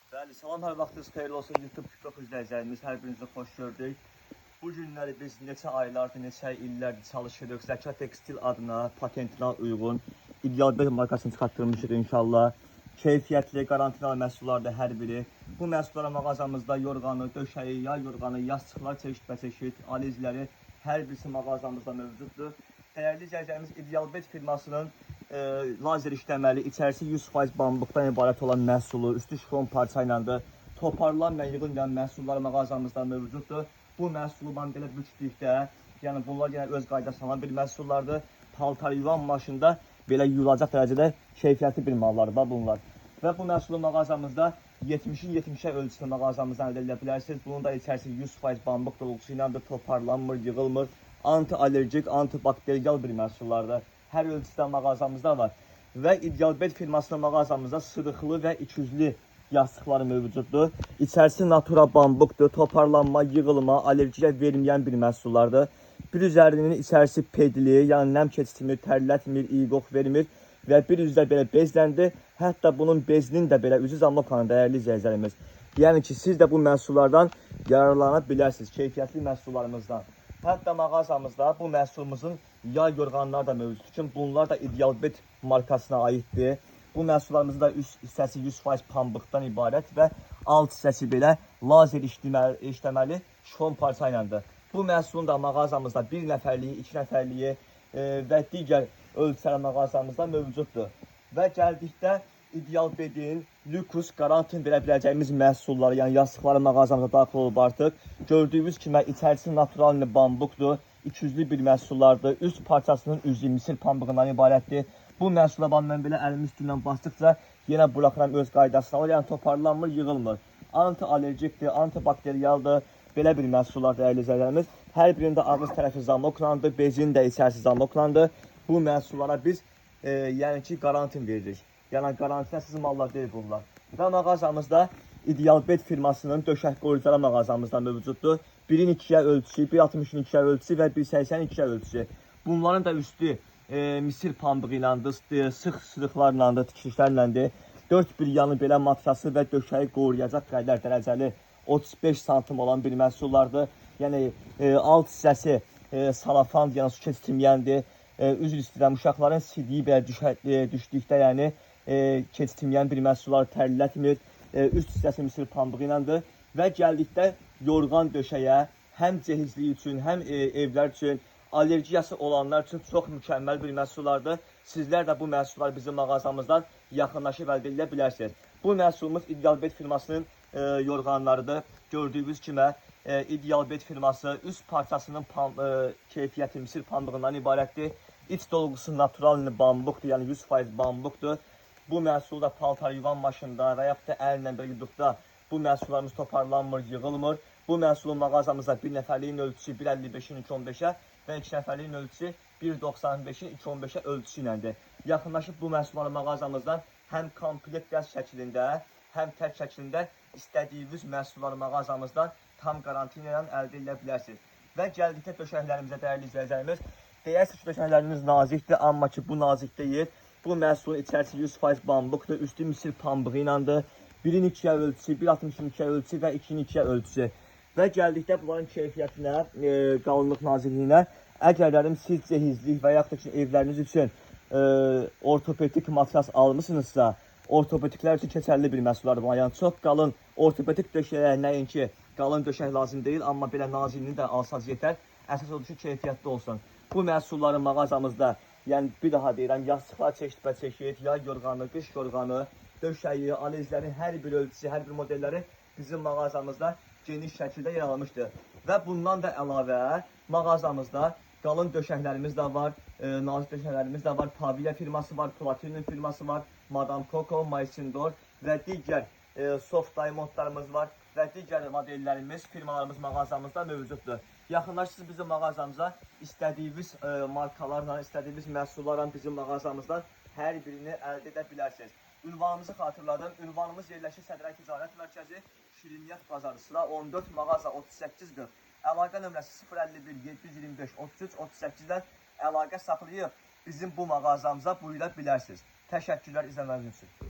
Bəli, salam, hər vaxtınız xeyirli olsun YouTube TikTok izləyicilərimiz, hər birinizi xoş gördük. Bu günləri biz neçə aylardır, neçə illərdir çalışırıq. Zəka Tekstil adına, patentinə uyğun ideal bir markasını çıxartdırmışıq inşallah. Keyfiyyətli, qarantinalı məhsullardır hər biri. Bu məhsullara mağazamızda yorğanı, döşəyi, yay yorğanı, yastıqlar çeşit alizləri hər birisi mağazamızda mövcuddur. Dəyərli izləyicilərimiz, İdealbet firmasının lazer işləməli, içərisi 100% bambuqdan ibarət olan məhsulu, üstü şifon parça ilə toparlanmayan, yığılmayan məhsullar mağazamızda mövcuddur. Bu məhsulu mən belə bükdükdə, yəni bunlar yenə öz qaydasına olan bir məhsullardır. Paltar yuvan maşında belə yuyulacaq dərəcədə keyfiyyətli bir mallar var bunlar. Və bu məhsulu mağazamızda 70-in 70'ə ölçüsünü mağazamızdan əldə edə bilərsiniz. Bunun da içərisi 100% bambuq dolgusu ilə toparlanmır, yığılmır. Anti-allergik, antibakteriyal bir məhsullardır. Hər ölçüdə mağazamızda var. Və İdealbet firmasının mağazamızda sırıqlı və iküzlü yastıqları mövcuddur. İçərisi natura bambuqdur, toparlanma, yığılma, allergiya verməyən bir məhsullardır. Bir üzərinin içərisi pedli, yəni nəm keçirmir, tərlətmir, iqoq vermir və bir üzdə belə bezləndi. Hətta bunun bezinin də belə üzü zamoklanır, dəyərli izləyicilərimiz. Yəni ki, siz də bu məhsullardan yararlana bilərsiniz, keyfiyyətli məhsullarımızdan. Hətta mağazamızda bu məhsulumuzun yay yorğanları da mövcuddur ki, bunlar da İdealbet markasına aiddir. Bu məhsullarımızın da üst hissəsi 100% pambıqdan ibarət və alt hissəsi belə lazer işləməli şifon parça iləndir. Bu məhsulun da mağazamızda 1 nəfərliyi, 2 nəfərliyi və digər ölçülər mağazamızda mövcuddur. Və gəldikdə İdealbetin lüks qarantin verə biləcəyimiz məhsulları, yəni yastıqları mağazamıza daxil olub artıq. Gördüyünüz kimi içərisi natural bambuqdur, iküzlü bir məhsullardır. Üst parçasının üzü misir pambığından ibarətdir. Bu məhsula mən belə əlimin üstündən basdıqca yenə buraxıram öz qaydasına, yəni toparlanmır, yığılmır. Anti-allergikdir, antibakteriyaldır. Belə bir məhsullar dəyərli izləyicilərimiz. Hər birində ağız tərəfi zamoklandır, bezin də içərisi zamoklandır. Bu məhsullara biz yəni ki, qarantin veririk. Yəni qarantinəsiz mallar deyil bunlar. Və mağazamızda İdealbet firmasının döşək qoyucuları mağazamızda mövcuddur. 1-in 2-yə ölçüsü, 1.60-ın 2-yə ölçüsü və 1.80-in 2-yə ölçüsü. Bunların da üstü misir pambığı iləndir, sıx sırıqlarla, tikişlərlə, 4 bir yanı belə matrası və döşəyi qoruyacaq qədər dərəcəli 35 santim olan bir məhsullardır. Yəni alt hissəsi salafan, yəni su keçirməyəndir. Üzr istəyirəm, uşaqların sidiyi belə düşdükdə, yəni keçirməyən bir məhsullar tərlətmir. Üst hissəsi misir pambığı iləndir. Və gəldikdə yorğan döşəyə həm cehizliyi üçün, həm evlər üçün, allergiyası olanlar üçün çox mükəmməl bir məhsullardır. Sizlər də bu məhsullar bizim mağazamızdan yaxınlaşıb əldə edə bilərsiniz. Bu məhsulumuz İdealbet firmasının yorğanlarıdır. Gördüyünüz kimi İdealbet firması üst parçasının keyfiyyəti misir pambığından ibarətdir. İç dolgusu natural bambuqdur, yəni 100% bambuqdur. Bu məhsulu da paltar yuvan maşında və yaxud da əllə belə yuduqda bu məhsullarımız toparlanmır, yığılmır. Bu məhsulun mağazamızda 1 nəfərliyin ölçüsü 1.55-in 2.15-ə və 2 nəfərliyin ölçüsü 1.95-in 2.15-ə ölçüsü iləndir. Yaxınlaşıb bu məhsulları mağazamızdan həm komplekt dəst şəklində, həm tək şəklində istədiyiniz məhsulları mağazamızdan tam qarantin ilə əldə edə bilərsiniz. Və gəldikdə döşəklərimizə dəyərli izləyicilərimiz, deyərsiniz ki, döşəklərimiz nazikdir, amma ki bu nazik deyil. Bu məhsulun içərisi 100% bambuqdur, üstü misir pambığı iləndir. 1-in 2-yə ölçüsü, 1.60-ın 2-yə ölçüsü və 2-in 2-yə ölçüsü. Və gəldikdə bunların keyfiyyətinə, qalınlıq nazikliyinə, əgərlərim siz cehizlik və yaxud da ki, evləriniz üçün ortopedik matras almışsınızsa, ortopediklər üçün keçərli bir məhsullardır. Yəni çox qalın ortopedik döşəyə nəinki qalın döşək lazım deyil, amma belə nazikliyini də alsanız yetər. Əsas odur ki, keyfiyyətli olsun. Bu məhsulların mağazamızda, yəni bir daha deyirəm, yastıqlar çeşit, yay yorğanı, qış yorğanı, döşəyi, alizlərin hər bir ölçüsü, hər bir modelləri bizim mağazamızda geniş şəkildə yer almışdır. Və bundan da əlavə mağazamızda qalın döşəklərimiz də var, nazik döşəklərimiz də var, Pavia firması var, Platinum firması var, Madame Coco, Maisindor və digər soft diamondlarımız var və digər modellərimiz, firmalarımız mağazamızda mövcuddur. Yaxınlaşırsınız bizim mağazamıza, istədiyiniz markalarla, istədiyiniz məhsullarla bizim mağazamızdan hər birini əldə edə bilərsiniz. Ünvanımızı xatırladım. Ünvanımız yerləşir Sədrək Ticarət Mərkəzi, Şiriniyyət Bazarı, sıra 14, mağaza 3840. Əlaqə nömrəsi 051 725 33 38-dən əlaqə saxlayıb bizim bu mağazamıza buyura bilərsiniz. Təşəkkürlər izləməyiniz üçün.